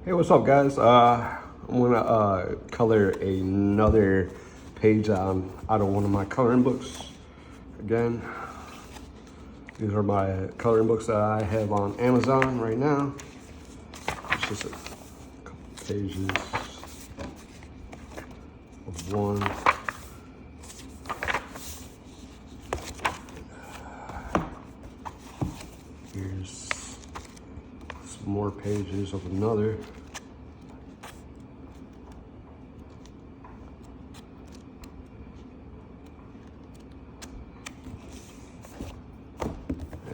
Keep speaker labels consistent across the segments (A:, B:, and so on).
A: Hey, what's up, guys? I'm gonna color another page out of one of my coloring books. Again, these are my coloring books that I have on Amazon right now. It's just a couple pages of one. Here's some more pages of another.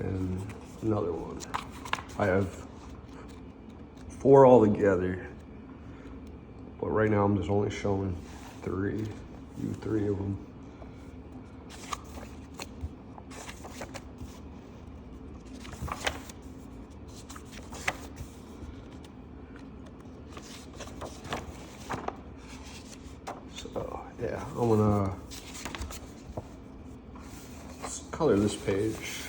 A: And another one. I have 4 altogether, but right now I'm just only showing 3, 3 of them. So yeah, I'm gonna color this page.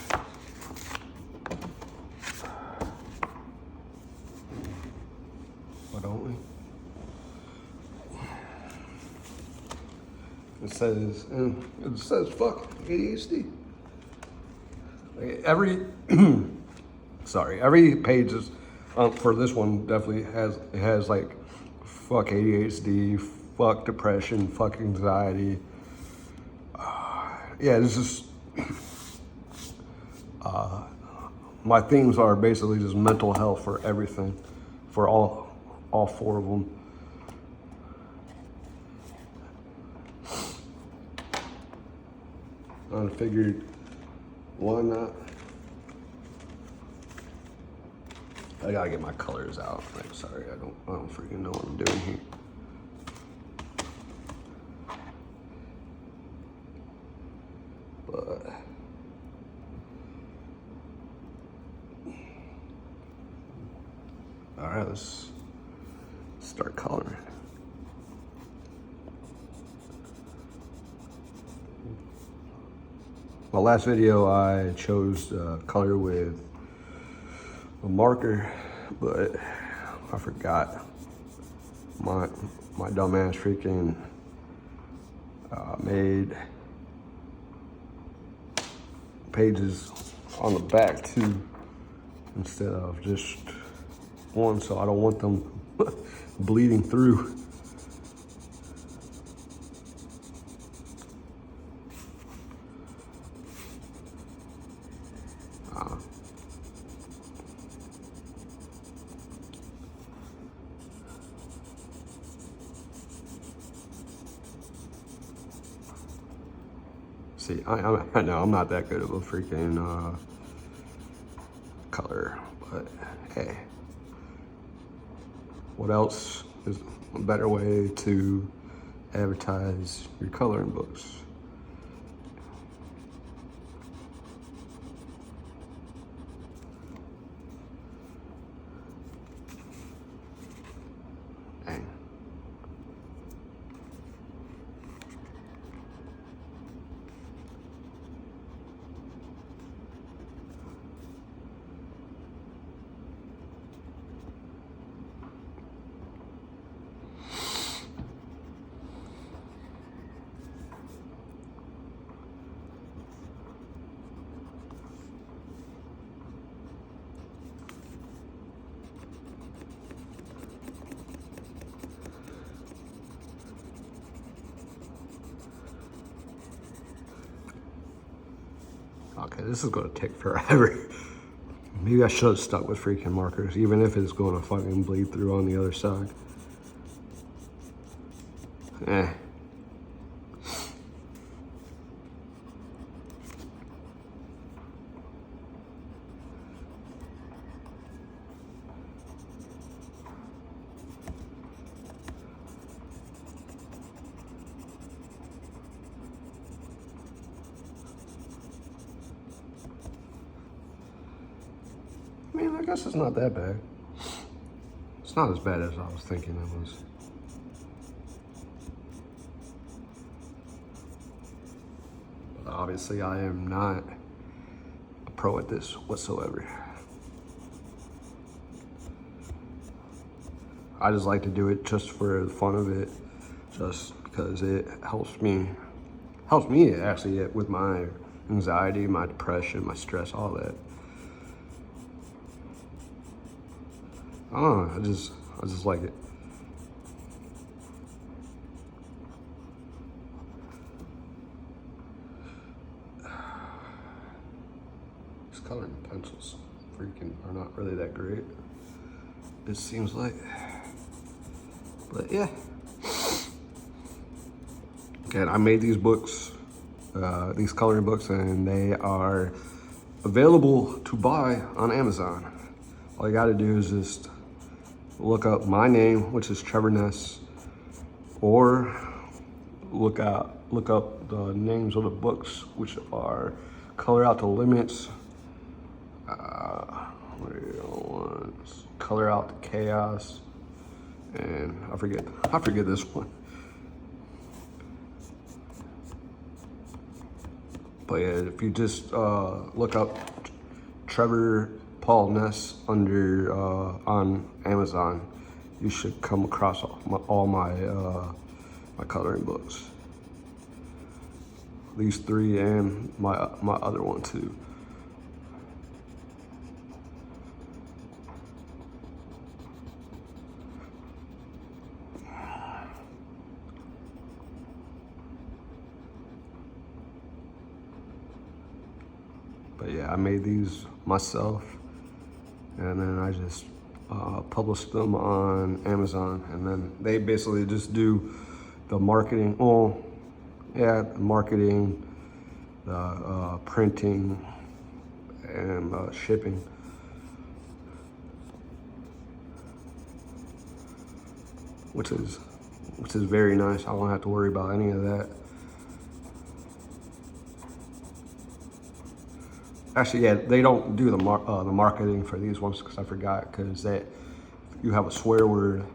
A: Why don't we? It says fuck ADHD. Like every every page is for this one definitely has like fuck ADHD, fuck depression, fuck anxiety. Yeah, this is my themes are basically just mental health for everything, for all 4 of them. I figured, why not? I gotta get my colors out. Like, sorry, I don't freaking know what I'm doing here. But all right, let's start coloring. My last video, I chose color with a marker, but I forgot. My dumbass freaking made pages on the back too, instead of just one, so I don't want them bleeding through. See, I know I'm not that good of a freaking color, but hey, what else is a better way to advertise your coloring books? Dang. Okay, this is gonna take forever. Maybe I should have stuck with freaking markers, even if it's gonna fucking bleed through on the other side. Eh. I mean, I guess it's not that bad. It's not as bad as I was thinking it was. But obviously, I am not a pro at this whatsoever. I just like to do it just for the fun of it, just because it helps me actually with my anxiety, my depression, my stress, all that. I don't know, I just like it. These coloring pencils freaking are not really that great, it seems like. But yeah. And I made these books, these coloring books, and they are available to buy on Amazon. All you gotta do is just look up my name, which is Trevor Ness, or look up the names of the books, which are Color Out the Limits, Color Out the Chaos, and I forget this one. But yeah, if you just look up Trevor Paul Ness under on Amazon, you should come across all my my coloring books. These three and my other one too. But yeah, I made these myself, and then I just published them on Amazon, and then they basically just do the marketing. Well, yeah, the marketing, the printing, and shipping. Which is very nice. I don't have to worry about any of that. Actually, yeah, they don't do the marketing for these ones because I forgot, because that you have a swear word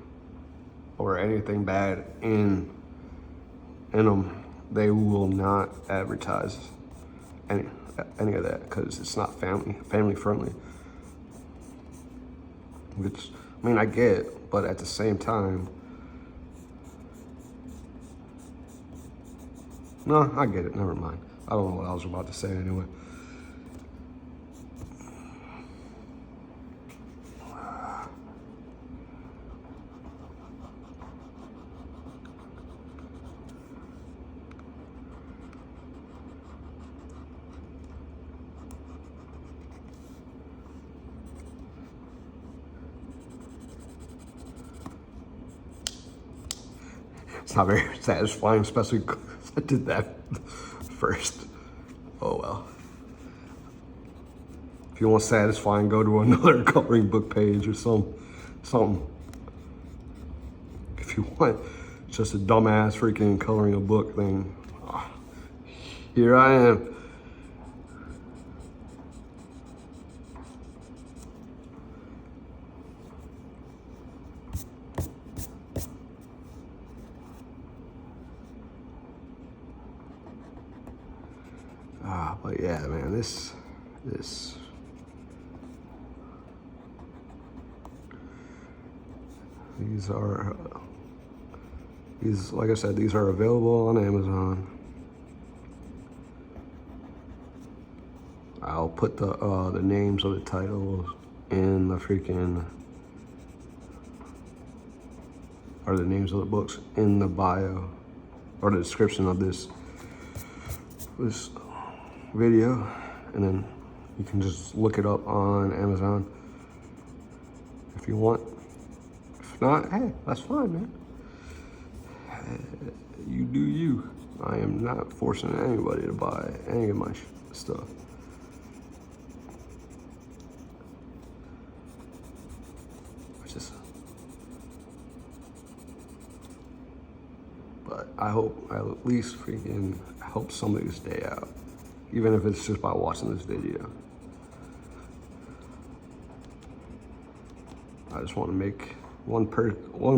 A: or anything bad in them, they will not advertise any of that because it's not family friendly. Which, I mean, I get, but at the same time, no, I get it. Never mind. I don't know what I was about to say anyway. It's not very satisfying, especially because I did that first. Oh well. If you want satisfying, go to another coloring book page or something. If you want just a dumbass freaking coloring a book thing, here I am. But yeah, man, these like I said, these are available on Amazon. I'll put the names of the titles in the freaking, or the names of the books in the bio or the description of this video, and then you can just look it up on Amazon if you want. If not, hey, that's fine, man. You do you. I am not forcing anybody to buy any of my stuff. But I hope I at least freaking help somebody's day out, even if it's just by watching this video. I just want to make one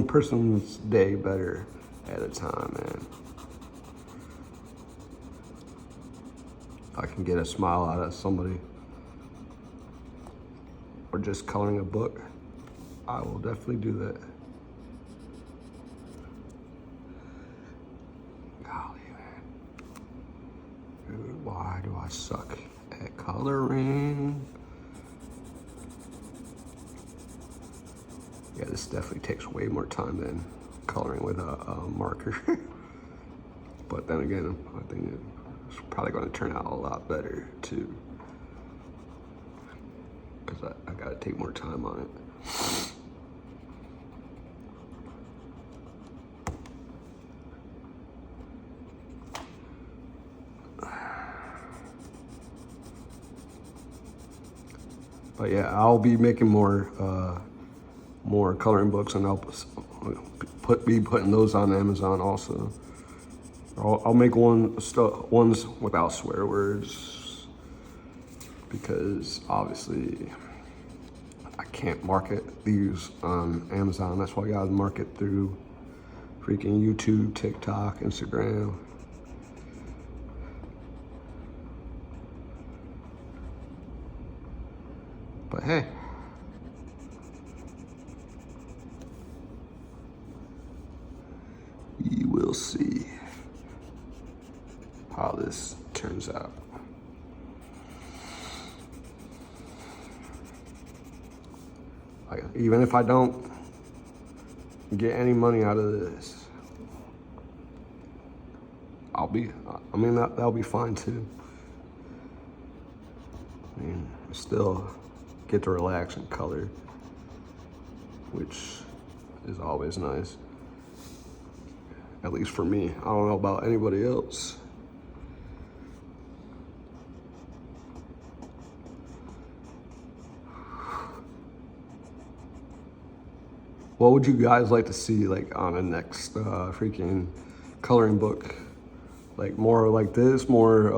A: person's day better at a time, man. If I can get a smile out of somebody, or just coloring a book, I will definitely do that. I suck at coloring. Yeah, this definitely takes way more time than coloring with a marker. But then again, I think it's probably going to turn out a lot better too, because I got to take more time on it. But yeah, I'll be making more coloring books, and I'll be putting those on Amazon also. I'll make ones without swear words, because obviously I can't market these on Amazon. That's why I gotta market through freaking YouTube, TikTok, Instagram. But hey, you will see how this turns out. Like, even if I don't get any money out of this, that'll be fine too. I mean, still get to relax and color, which is always nice. At least for me. I don't know about anybody else. What would you guys like to see like on the next freaking coloring book? Like more like this, more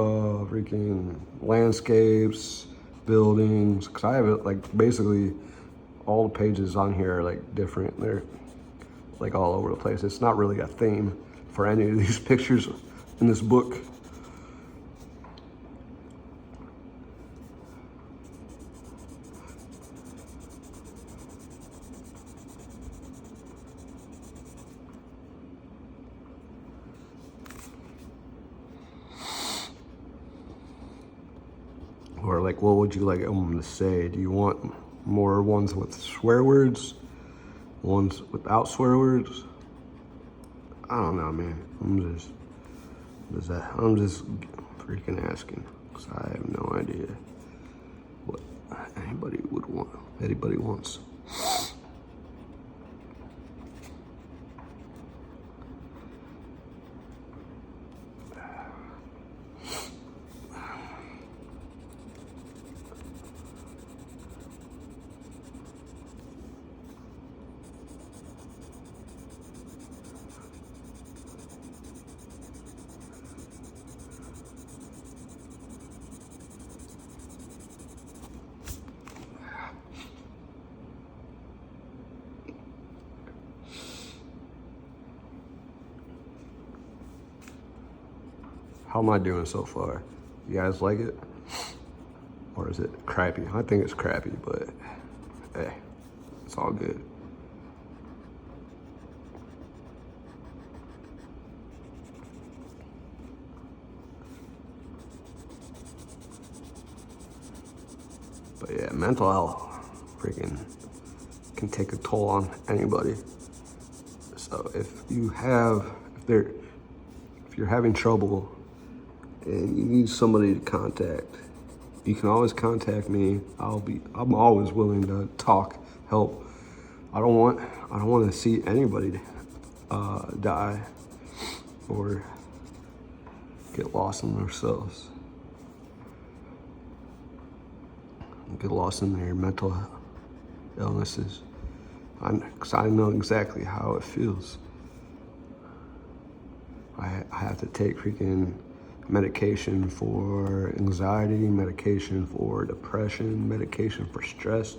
A: freaking landscapes, buildings, because I have it like basically all the pages on here are like different. They're like all over the place. It's not really a theme for any of these pictures in this book. Or like, what would you like them to say? Do you want more ones with swear words? Ones without swear words? I don't know, man. I'm just freaking asking, because I have no idea what anybody wants. How am I doing so far? You guys like it? Or is it crappy? I think it's crappy, but hey, it's all good. But yeah, mental health freaking can take a toll on anybody. So if you're having trouble and you need somebody to contact, you can always contact me. I'm always willing to talk, help. I don't want to see anybody die or get lost in themselves, get lost in their mental illnesses. Because I know exactly how it feels. I have to take freaking medication for anxiety, medication for depression, medication for stress.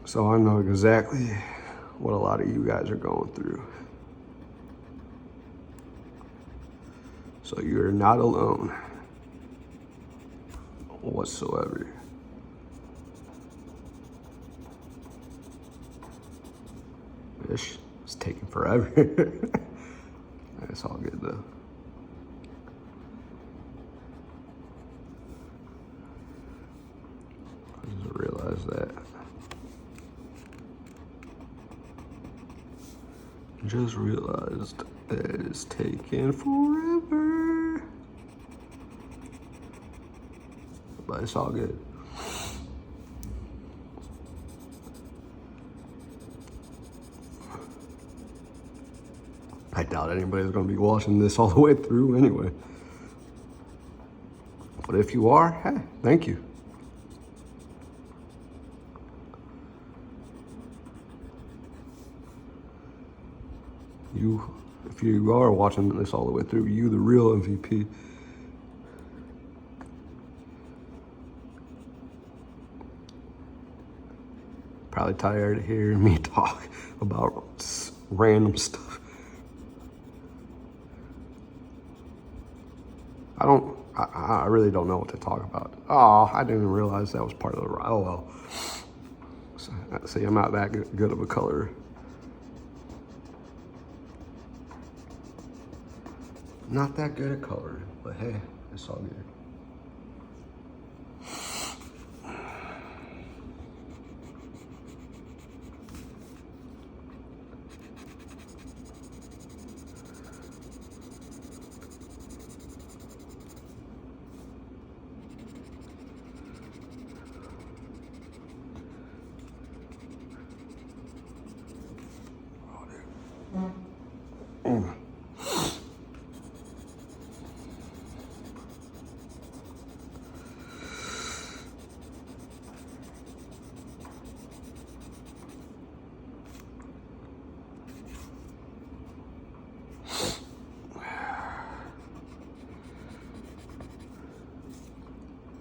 A: So I know exactly what a lot of you guys are going through. So you're not alone whatsoever. It's taking forever. It's all good though. Just realized it's taking forever. But it's all good. I doubt anybody's gonna be watching this all the way through anyway. But if you are, hey, thank you. If you are watching this all the way through, you the real MVP. Probably tired of hearing me talk about random stuff. I really don't know what to talk about. Oh, I didn't even realize that was part of the, oh well. See, I'm not that good of a colorer. Not that good at coloring, but hey, it's all good.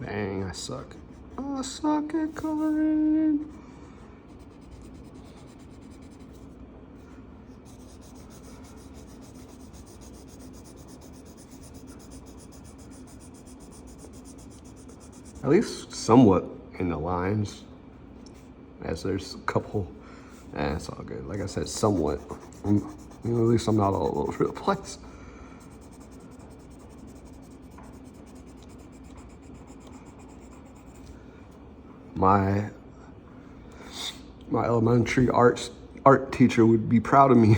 A: Dang, I suck. I suck at coloring. At least somewhat in the lines, as there's a couple, it's all good. Like I said, somewhat. At least I'm not all over the place. My elementary art teacher would be proud of me.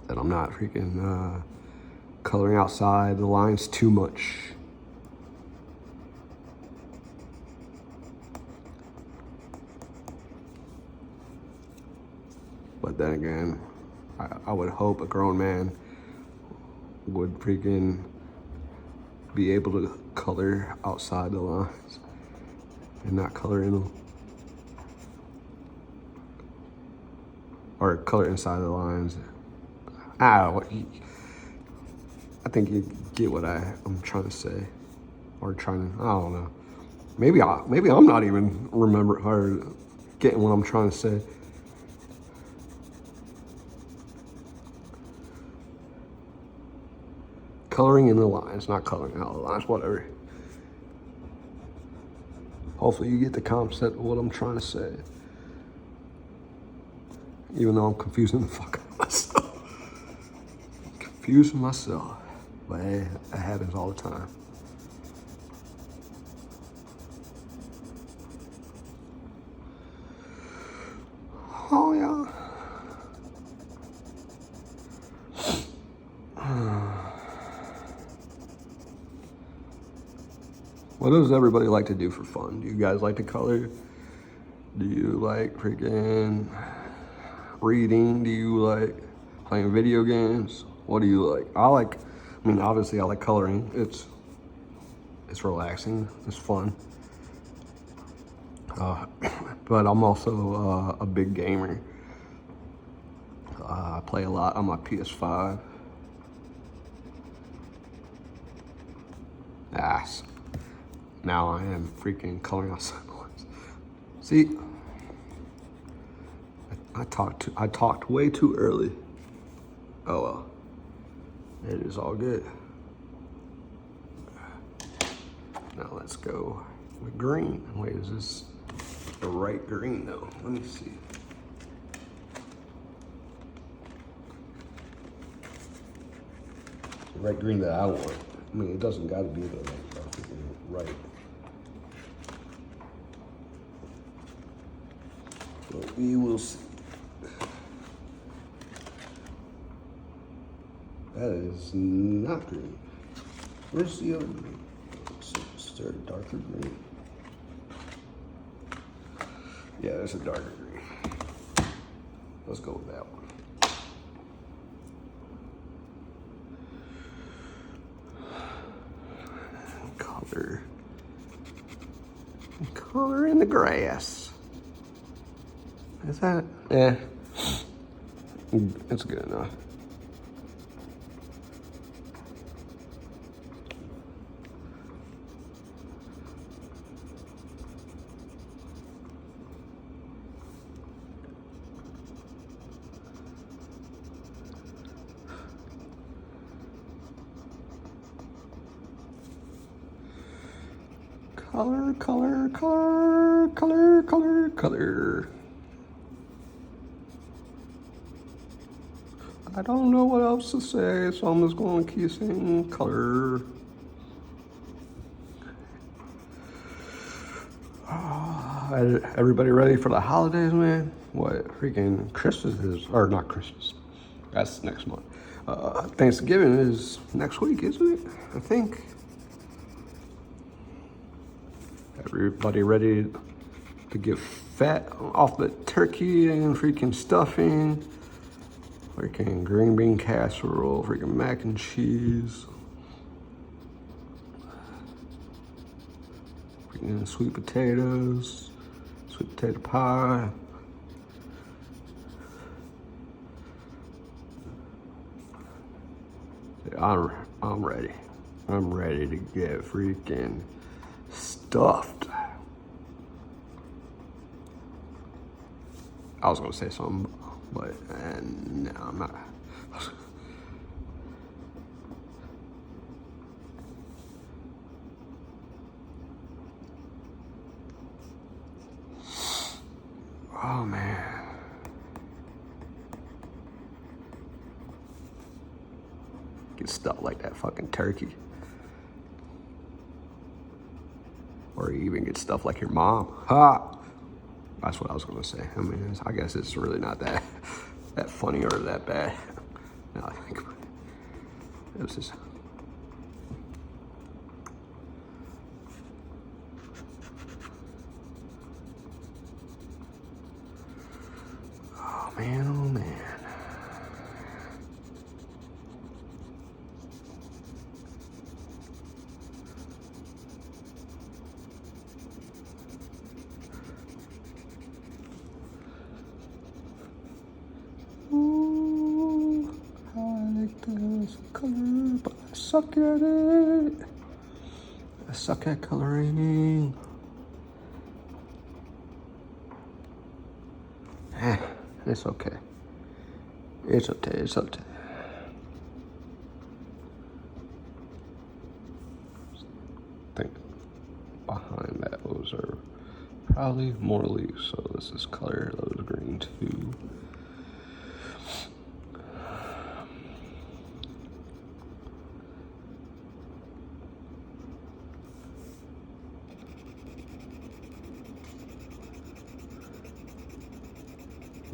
A: That I'm not freaking coloring outside the lines too much. But then again, I would hope a grown man would freaking be able to color outside the lines and not color in them. Or color inside the lines. I think you get what I'm trying to say. Or I don't know. Maybe I'm not even remembering or getting what I'm trying to say. Coloring in the lines, not coloring out the lines, whatever. Hopefully you get the concept of what I'm trying to say. Even though I'm confusing the fuck out of myself. Confusing myself. But hey, that happens all the time. Oh yeah. What does everybody like to do for fun? Do you guys like to color? Do you like freaking reading? Do you like playing video games? What do you like? Obviously I like coloring. It's relaxing, it's fun. But I'm also a big gamer. I play a lot on my PS5. Now I am freaking coloring outside the lines. See, I talked way too early. Oh well, it is all good. Now let's go with green. Wait, is this the right green though? Let me see. The right green that I want. I mean, it doesn't gotta be the right. But we will see. That is not green. Where's the other green? Is there a darker green? Yeah, there's a darker green. Let's go with that one. Color in the grass. Is that? Yeah. It's good enough. Color, color, color, color, color, color. I don't know what else to say, so I'm just going to keep saying color. Everybody ready for the holidays, man? What freaking Christmas is, or not Christmas. That's next month. Thanksgiving is next week, isn't it? I think. Everybody ready to get fat off the turkey and freaking stuffing, freaking green bean casserole, freaking mac and cheese, freaking sweet potatoes, sweet potato pie. I'm ready. I'm ready to get freaking stuffed. I was gonna say something, but no, I'm not. Oh man. Get stuffed like that fucking turkey. Or you even get stuff like your mom. Ha! That's what I was gonna say. I mean, I guess it's really not that funny or that bad. Now I think about it. It was just. Oh man, oh man. Color, but I suck at it. I suck at coloring. It's okay. It's okay. It's okay. I think behind that, those are probably more leaves. So this is color. Those green too.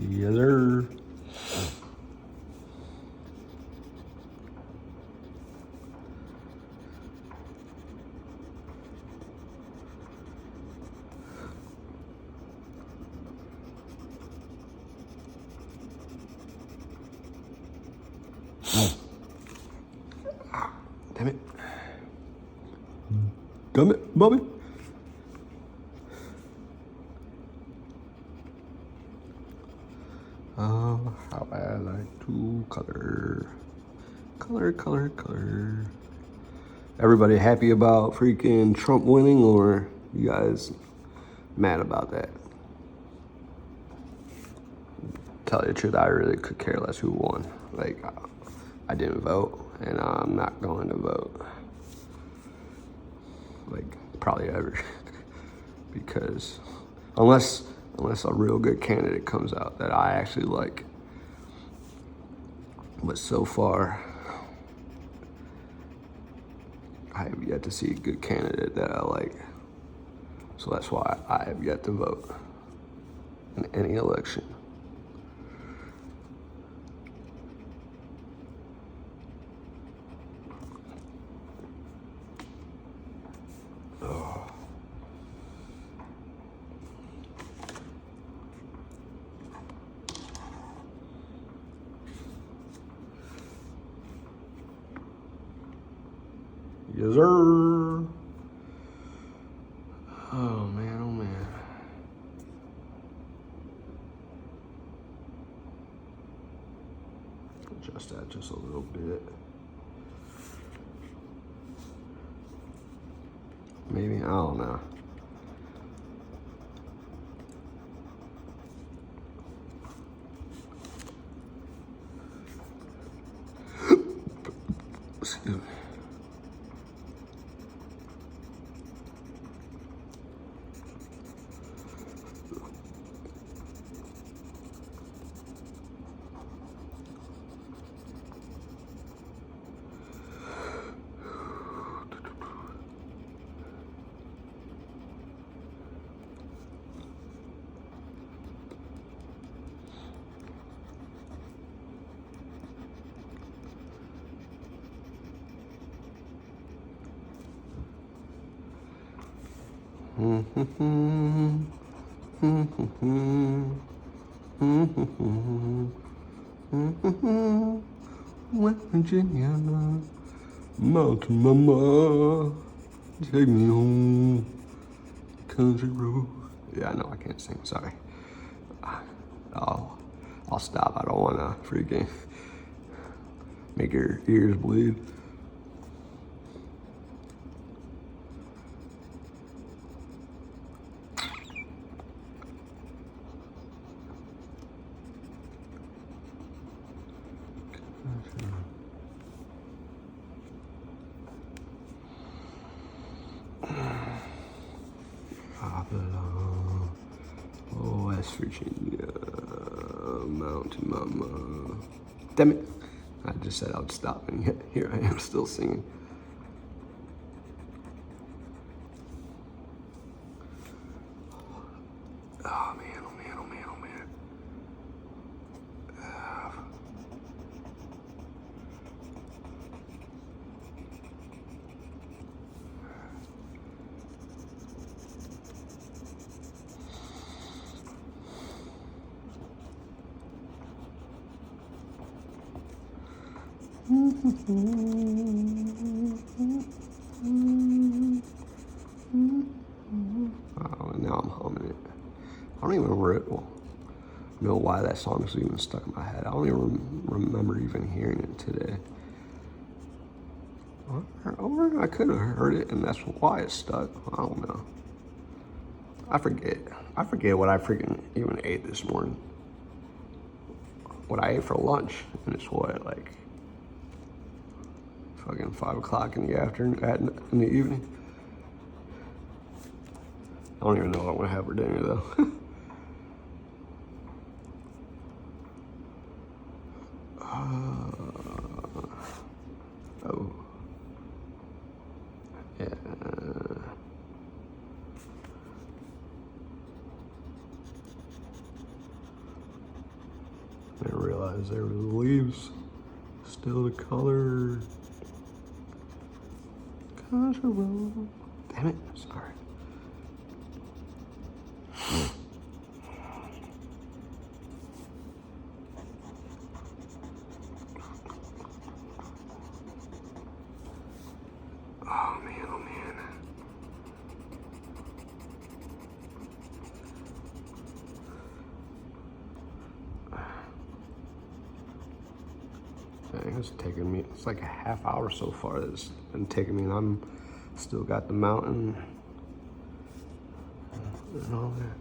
A: Yes, sir. Damn it. Damn it, Bobby. How I like to color. Color, color, color. Everybody happy about freaking Trump winning, or you guys mad about that? Tell you the truth, I really could care less who won. Like, I didn't vote, and I'm not going to vote. Like, probably ever. Because unless a real good candidate comes out that I actually like. But so far, I have yet to see a good candidate that I like. So that's why I have yet to vote. in any election. Oh. Yes, sir. Oh man, oh man. Adjust that just a little bit. Maybe, I don't know. Excuse me. West Virginia, Mountain Mama, take me home, country road. Yeah, I know I can't sing. Sorry. I'll stop. I don't want to freaking make your ears bleed. Oh, West Virginia, Mountain Mama. Damn it. I just said I would stop, and yet here I am still singing. Oh man, oh man, oh man, oh man. Oh, now I'm humming it. I don't even know why that song is even stuck in my head. I don't even remember even hearing it today. Or I could have heard it, and that's why it's stuck. I don't know. I forget. I forget what I freaking even ate this morning. What I ate for lunch, and it's what, like fucking 5 o'clock in the afternoon, in the evening. I don't even know what I'm gonna have for dinner though. Oh. Yeah. I didn't realize there were leaves still the color. Damn it, sorry. Oh man, oh man. Dang, it's taking me, it's like a half hour so far it's been taking me, and I'm still got the mountain and all that.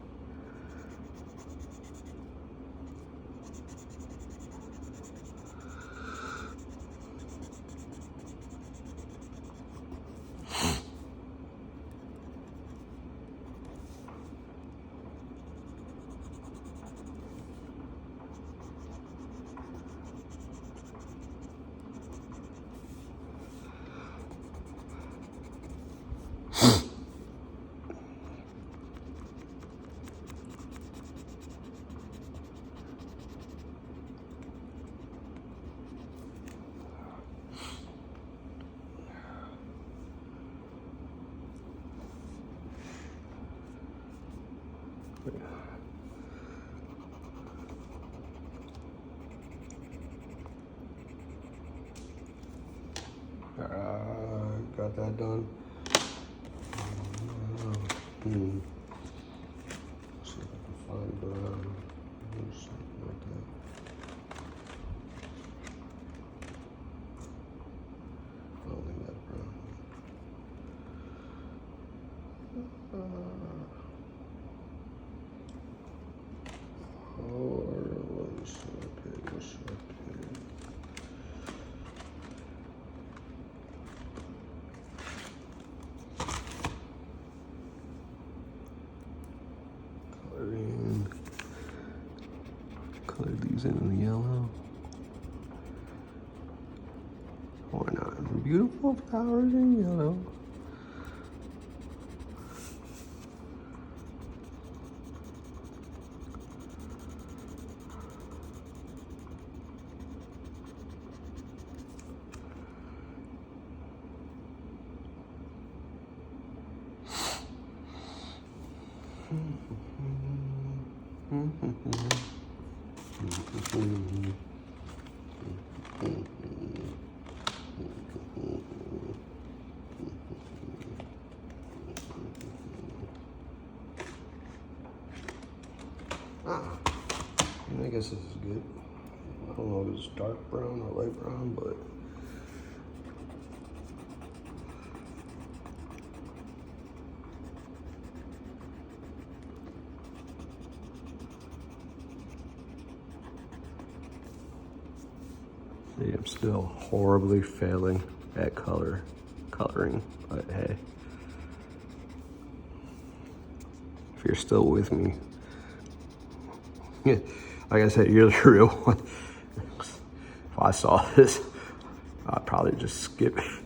A: got that done. Let's see if I can find brown or something like that. I don't think that's brown. What's up here? Color these in the yellow. Why not? Beautiful flowers in yellow. I guess this is good. I don't know if it's dark brown or light brown, but see, I'm still horribly failing at coloring, but hey, if you're still with me, like I said, you're the real one. If I saw this, I'd probably just skip it.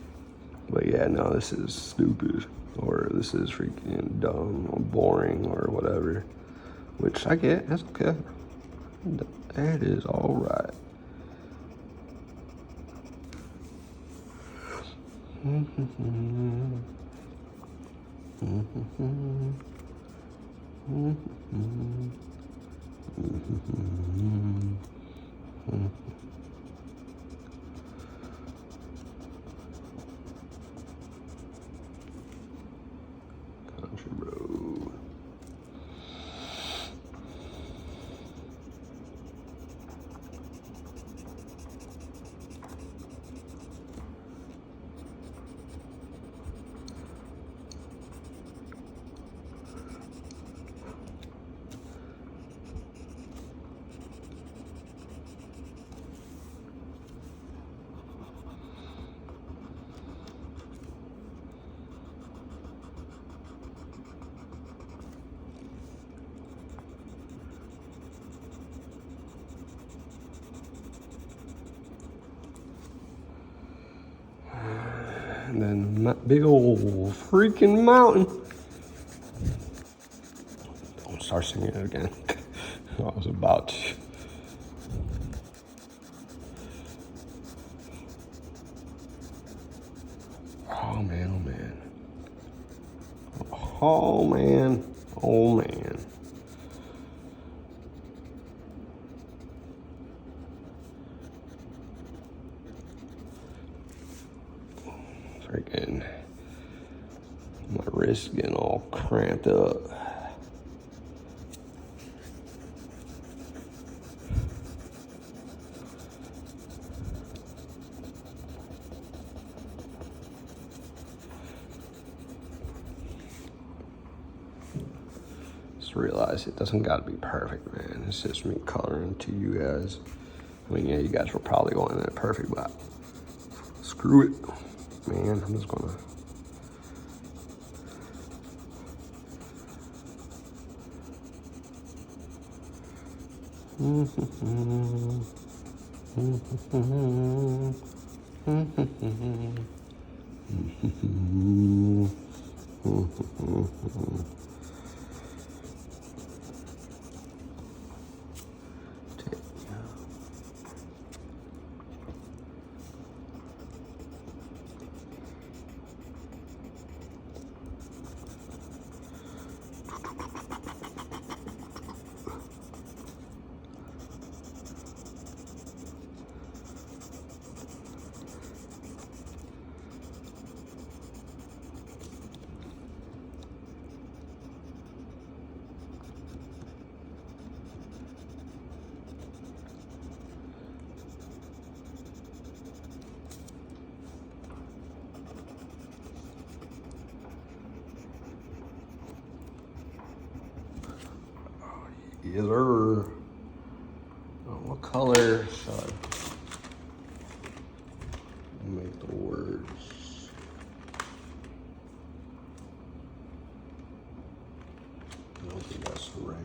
A: But yeah, no, this is stupid, or this is freaking dumb, or boring, or whatever. Which I get, that's okay. That is all right. Country road. And then that big old freaking mountain. Don't start singing it again. I was about to. Oh man, oh man. Oh man, oh man. Freaking, my wrist getting all cramped up. Just realize it doesn't gotta be perfect, man. It's just me coloring to you guys. I mean, yeah, you guys were probably going in it perfect, but screw it. Man, I'm just gonna. Yes, sir. What color should I make the words? I don't think that's right.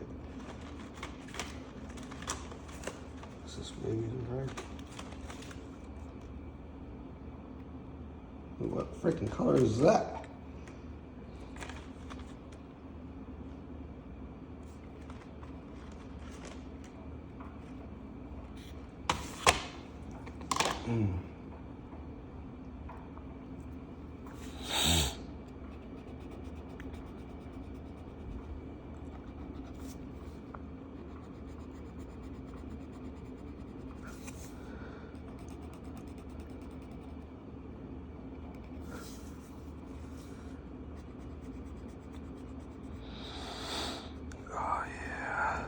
A: Is this maybe right? What freaking color is that? Oh yeah.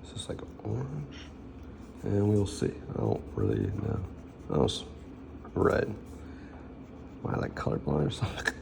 A: Is this like orange? And we'll see. I don't really know. Oh, it's red. Am I like colorblind or something?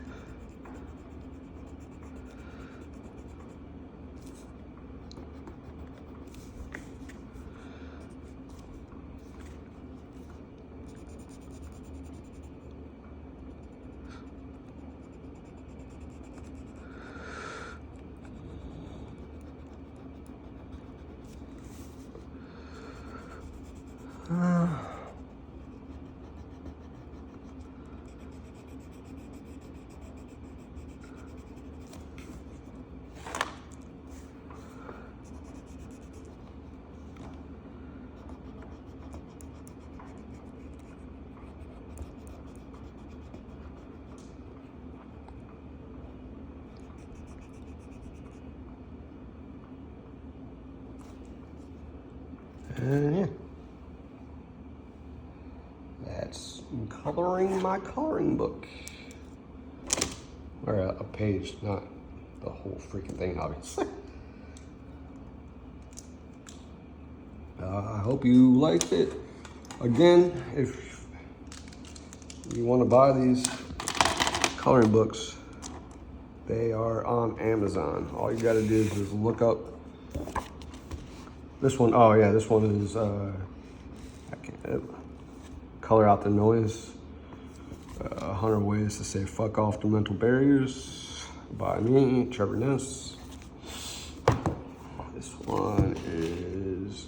A: And yeah, that's coloring my coloring book. Or a page, not the whole freaking thing, obviously. I hope you liked it. Again, if you want to buy these coloring books, they are on Amazon. All you got to do is just look up this one. Oh yeah, this one is color out the noise. 100 ways to say fuck off to mental barriers by me, Trevor Ness. This one is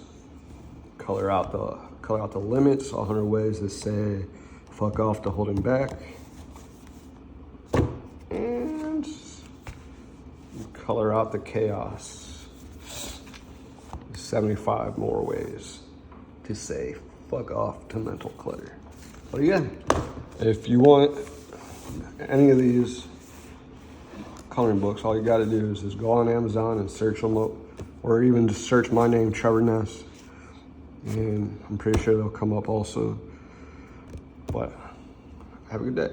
A: color out the limits. 100 ways to say fuck off to holding back. And color out the chaos. 75 more ways to say fuck off to mental clutter. But again, if you want any of these coloring books, all you got to do is just go on Amazon and search them up, or even just search my name, Trevor Ness, and I'm pretty sure they'll come up also. But have a good day.